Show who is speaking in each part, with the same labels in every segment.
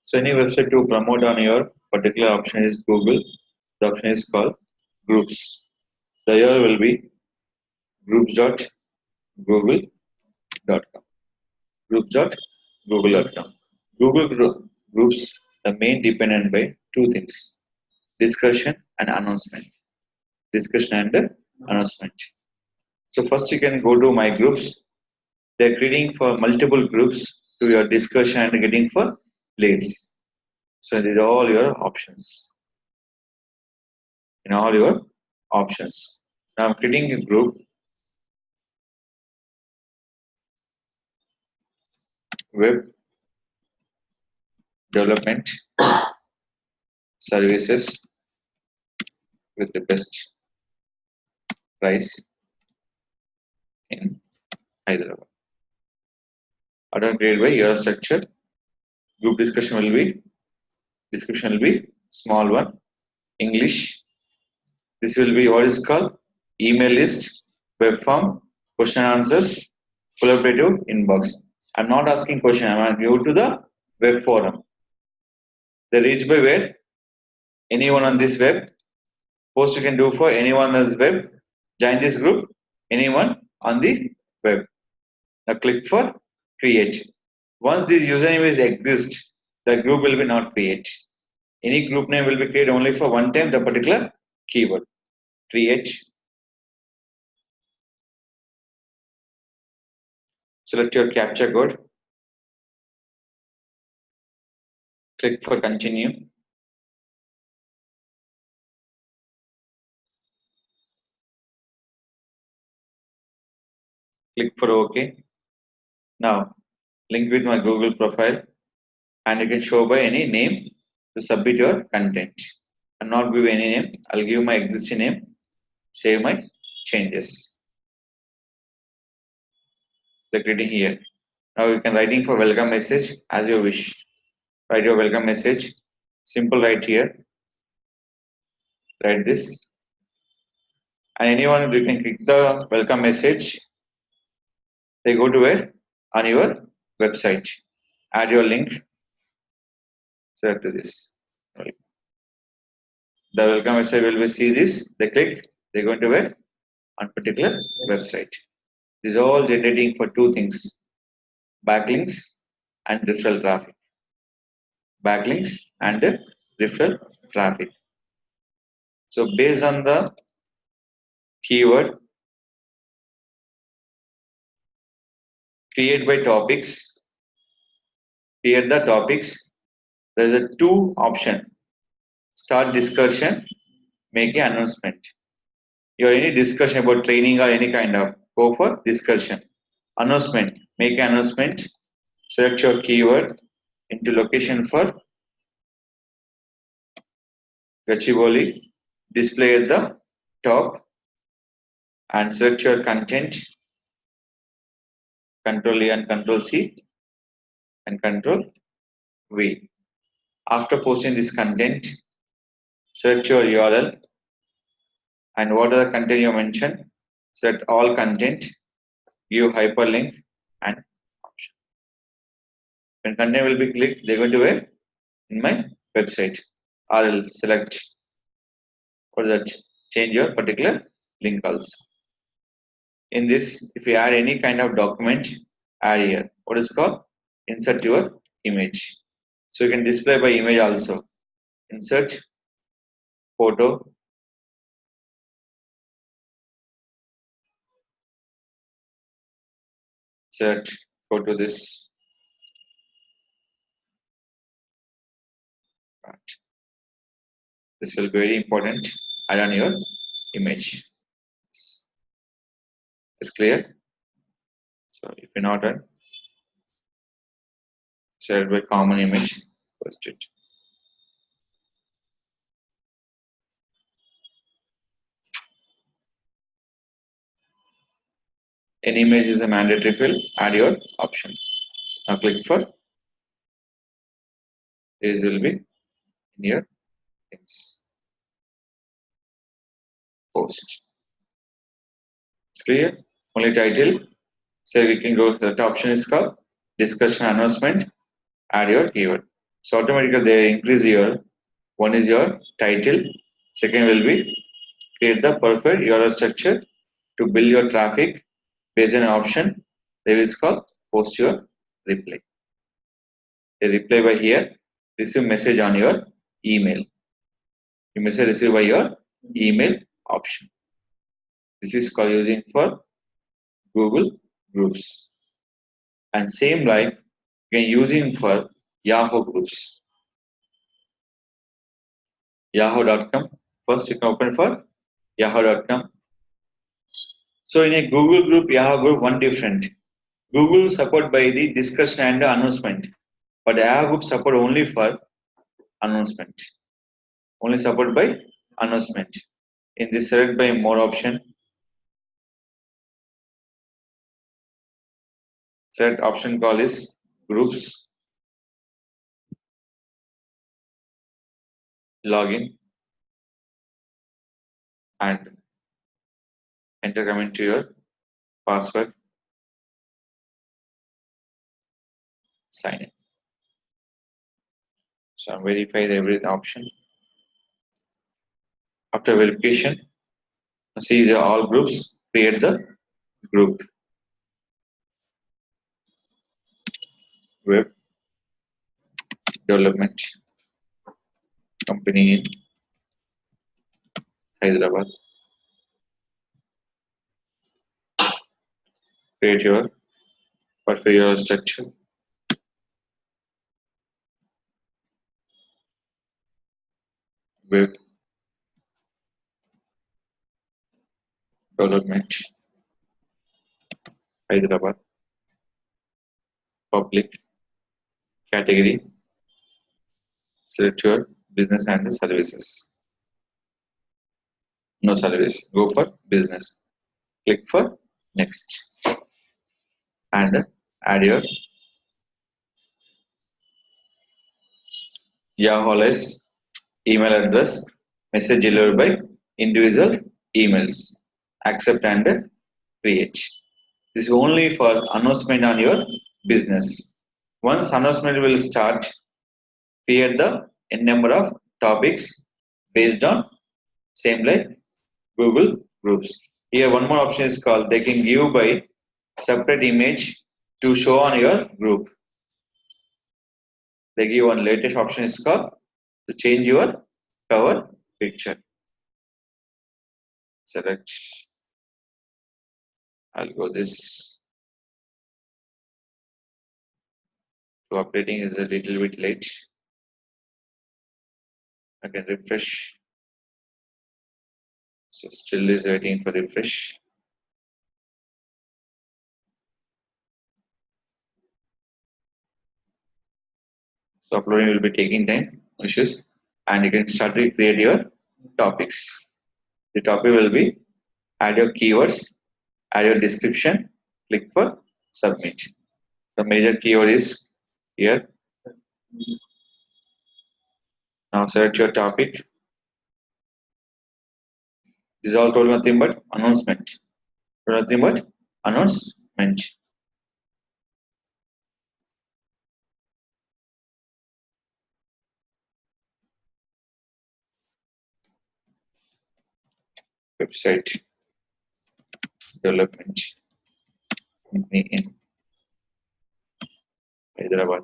Speaker 1: So any website to promote on your particular option is Google. The option is called groups. The URL will be groups.google.com. Groups.google.com. Groups the main dependent by two things: discussion and announcement. Discussion and announcement. So first you can go to my groups. They're creating for multiple groups to your discussion and getting for leads. So these are all your options. In all your options. Now I'm creating a group web development services with the best price in Hyderabad. Auto created by your structure. Group discussion will be small one. English. This will be what is called email list, web form, question answers, collaborative inbox. I'm not asking question. I'm going to go to the web forum. They reach by where? Anyone on this web. Post you can do for anyone on this web. Join this group. Anyone on the web. Now click for create. Once this username is exist, the group will be not create. Any group name will be created only for one time the particular keyword. Create. Select your captcha code. Click for continue. Click for OK. Now link with my Google profile and you can show by any name to submit your content. I'll not give any name. I'll give my existing name. Save my changes. Click reading here. Now you can writing for welcome message as you wish. Write your welcome message. Simple right here. Write this. And anyone you can click the welcome message. They go to where? On your website. Add your link. Select to this. The welcome message will be see this. They click. They go to where? On particular website. This is all generating for two things: backlinks and referral traffic. Backlinks and referral traffic. So based on the keyword, create by topics. Create the topics. There is a two option: start discussion, make an announcement. You have any discussion about training or any kind of, go for discussion. Announcement, make an announcement. Select your keyword into location for Gachibowli. Display at the top and select your content. Control A and Control C and Control V. After posting this content, select your URL and what are the content you mentioned. Select all content, give hyperlink and option. When content will be clicked, they're going to where? In my website. Or I'll select for that, change your particular link also. In this, if you add any kind of document, add here. What is called? Insert your image. So you can display by image also. Insert photo. Set go to this. Right. This will be very important. Add on your image. It's clear. So if you're not done, share by common image. Post it. An image is a mandatory field. Add your option. Now click for. This will be in your things. Post. It's clear. Only title. So we can go to the option is called discussion announcement. Add your keyword. So automatically they increase your, one is your title, second will be create the perfect URL structure to build your traffic based on an option. There is called post your reply. A reply by here, receive message on your email. You message receive by your email option. This is called using for Google Groups. And same like you can using for Yahoo Groups. Yahoo.com. First you can open for Yahoo.com. So in a Google group, Yahoo group, one different. Google support by the discussion and the announcement, but Yahoo group support only for announcement. Only support by announcement. In this select by more option. Select option call is groups. Login and enter comment to your password. Sign in. So I verify every option. After verification, see the all groups, create the group. Web development company in Hyderabad. Create your portfolio structure. Web development Hyderabad. Public category. Select your business and services. No service. Go for business. Click for next. And add your Yahoo email address. Message delivered by individual emails. Accept and create. This is only for announcement on your business. Once announcement will start, create the n number of topics based on same like Google Groups. Here one more option is called they can give by separate image to show on your group. They give one latest option is called to change your cover picture. Select. I'll go this. So updating is a little bit late. I can refresh. So still is waiting for refresh. So uploading will be taking time, issues, and you can start to create your topics. The topic will be add your keywords, add your description, click for submit. The major keyword is here. Now select your topic. This is all told nothing but announcement. Nothing but announcement. Website development company in Hyderabad.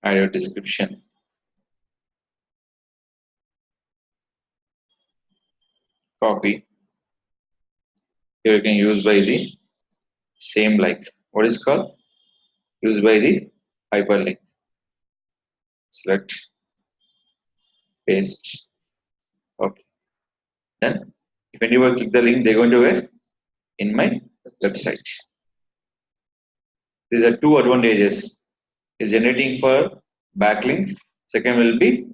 Speaker 1: Add your description. Copy. Here you can use by the same like what is called used by the hyperlink. Select, paste. Okay. Then if anyone click the link, they're going to get in my website. These are two advantages. Is generating for backlink. Second will be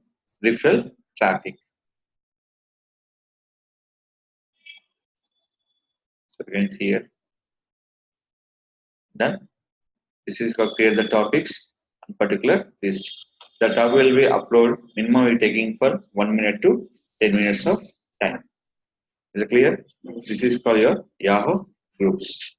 Speaker 1: referral traffic. So you can see here. Done. This is called create the topics on particular list. The topic will be upload minimum will taking for 1 minute to 10 minutes of time. Is it clear? This is called your Yahoo groups.